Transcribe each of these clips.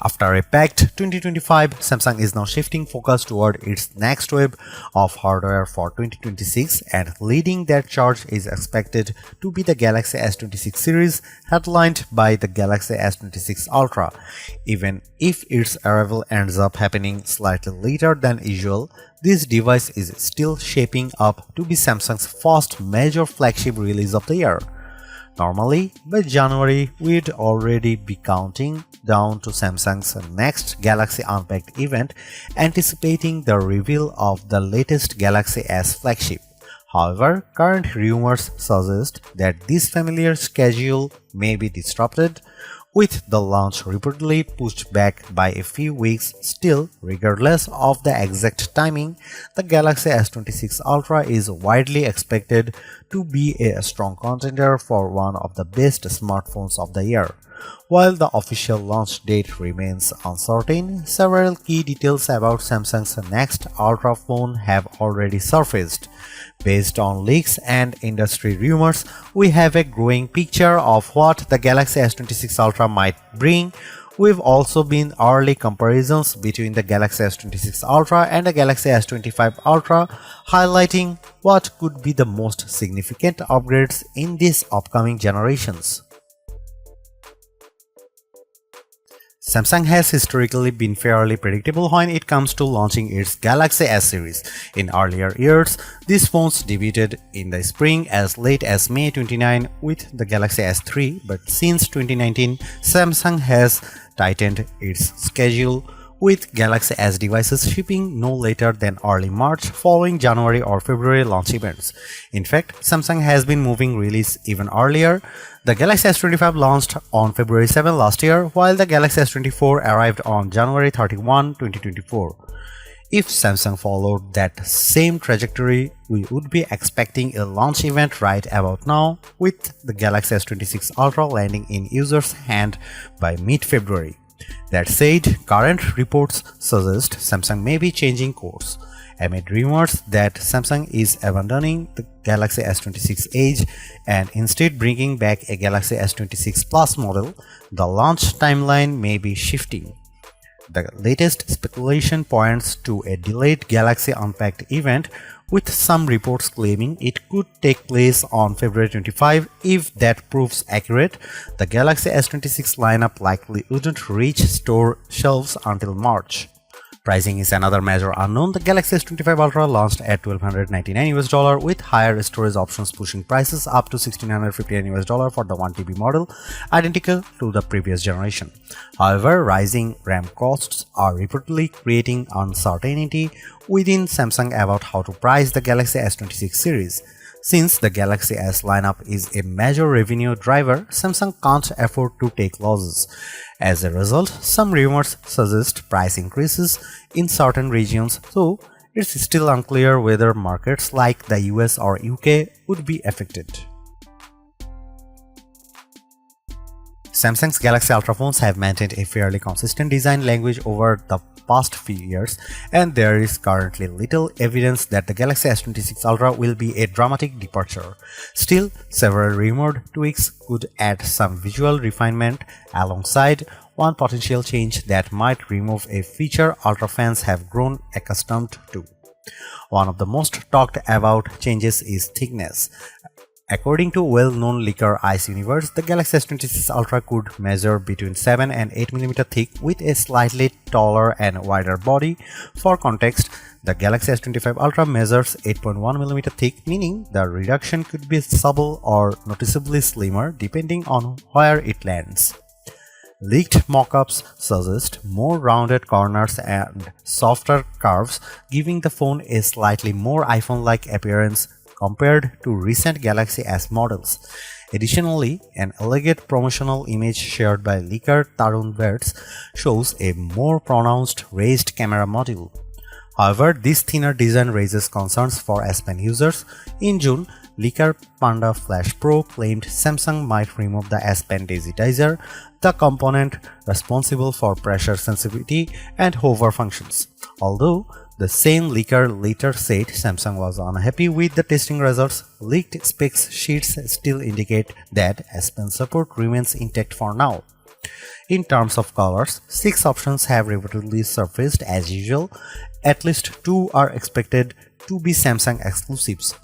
After a packed 2025, Samsung is now shifting focus toward its next wave of hardware for 2026, and leading that charge is expected to be the Galaxy S26 series, headlined by the Galaxy S26 Ultra. Even if its arrival ends up happening slightly later than usual, this device is still shaping up to be Samsung's first major flagship release of the year. Normally, by January, we'd already be counting down to Samsung's next Galaxy Unpacked event, anticipating the reveal of the latest Galaxy S flagship. However, current rumors suggest that this familiar schedule may be disrupted, with the launch reportedly pushed back by a few weeks. Still, regardless of the exact timing, the Galaxy S26 Ultra is widely expected to be a strong contender for one of the best smartphones of the year. While the official launch date remains uncertain, several key details about Samsung's next Ultra phone have already surfaced. Based on leaks and industry rumors, we have a growing picture of what the Galaxy S26 Ultra might bring. We've also seen early comparisons between the Galaxy S26 Ultra and the Galaxy S25 Ultra, highlighting what could be the most significant upgrades in these upcoming generations. Samsung has historically been fairly predictable when it comes to launching its Galaxy S series. In earlier years, these phones debuted in the spring as late as May 29 with the Galaxy S3, but since 2019, Samsung has tightened its schedule, with Galaxy S devices shipping no later than early March following January or February launch events. In fact, Samsung has been moving release even earlier. The Galaxy S25 launched on February 7 last year, while the Galaxy S24 arrived on January 31, 2024. If Samsung followed that same trajectory, we would be expecting a launch event right about now, with the Galaxy S26 Ultra landing in users' hands by mid-February. That said, current reports suggest Samsung may be changing course. Amid rumors that Samsung is abandoning the Galaxy S26 Edge and instead bringing back a Galaxy S26 Plus model, the launch timeline may be shifting. The latest speculation points to a delayed Galaxy Unpacked event, with some reports claiming it could take place on February 25. If that proves accurate, the Galaxy S26 lineup likely wouldn't reach store shelves until March. Pricing is another major unknown. The Galaxy S25 Ultra launched at $1,299 with higher storage options pushing prices up to $1,659 for the 1TB model, identical to the previous generation. However, rising RAM costs are reportedly creating uncertainty within Samsung about how to price the Galaxy S26 series. Since the Galaxy S lineup is a major revenue driver, Samsung can't afford to take losses. As a result, some rumors suggest price increases in certain regions, though it's still unclear whether markets like the US or UK would be affected. Samsung's Galaxy Ultra phones have maintained a fairly consistent design language over the past few years, and there is currently little evidence that the Galaxy S26 Ultra will be a dramatic departure. Still, several rumored tweaks could add some visual refinement, alongside one potential change that might remove a feature Ultra fans have grown accustomed to. One of the most talked about changes is thickness. According to well-known leaker Ice Universe, the Galaxy S26 Ultra could measure between 7 and 8 mm thick with a slightly taller and wider body. For context, the Galaxy S25 Ultra measures 8.1 mm thick, meaning the reduction could be subtle or noticeably slimmer depending on where it lands. Leaked mockups suggest more rounded corners and softer curves, giving the phone a slightly more iPhone-like appearance compared to recent Galaxy S models. Additionally, an elegant promotional image shared by leaker Tarun Verts shows a more pronounced raised camera module. However, this thinner design raises concerns for S Pen users. In June, leaker Panda Flash Pro claimed Samsung might remove the S Pen digitizer, the component responsible for pressure sensitivity and hover functions. Although the same leaker later said Samsung was unhappy with the testing results, leaked specs sheets still indicate that S Pen support remains intact for now. In terms of colors, 6 options have reportedly surfaced as usual. At least 2 are expected to be Samsung exclusives.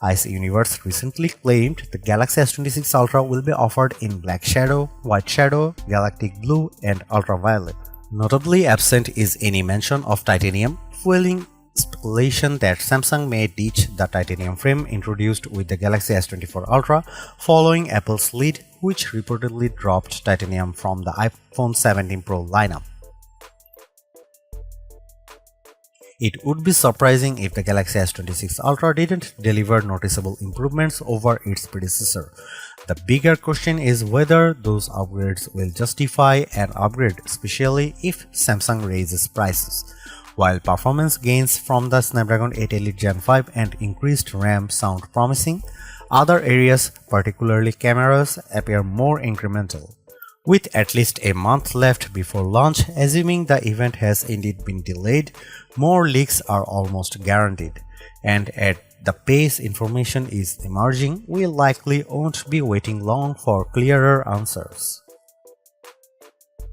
Ice Universe recently claimed the Galaxy S26 Ultra will be offered in Black Shadow, White Shadow, Galactic Blue, and Ultraviolet. Notably absent is any mention of titanium, fueling speculation that Samsung may ditch the titanium frame introduced with the Galaxy S24 Ultra following Apple's lead, which reportedly dropped titanium from the iPhone 17 Pro lineup. It would be surprising if the Galaxy S26 Ultra didn't deliver noticeable improvements over its predecessor. The bigger question is whether those upgrades will justify an upgrade, especially if Samsung raises prices. While performance gains from the Snapdragon 8 Elite Gen 5 and increased RAM sound promising, other areas, particularly cameras, appear more incremental. With at least a month left before launch, assuming the event has indeed been delayed, more leaks are almost guaranteed. And at the pace information is emerging, we likely won't be waiting long for clearer answers.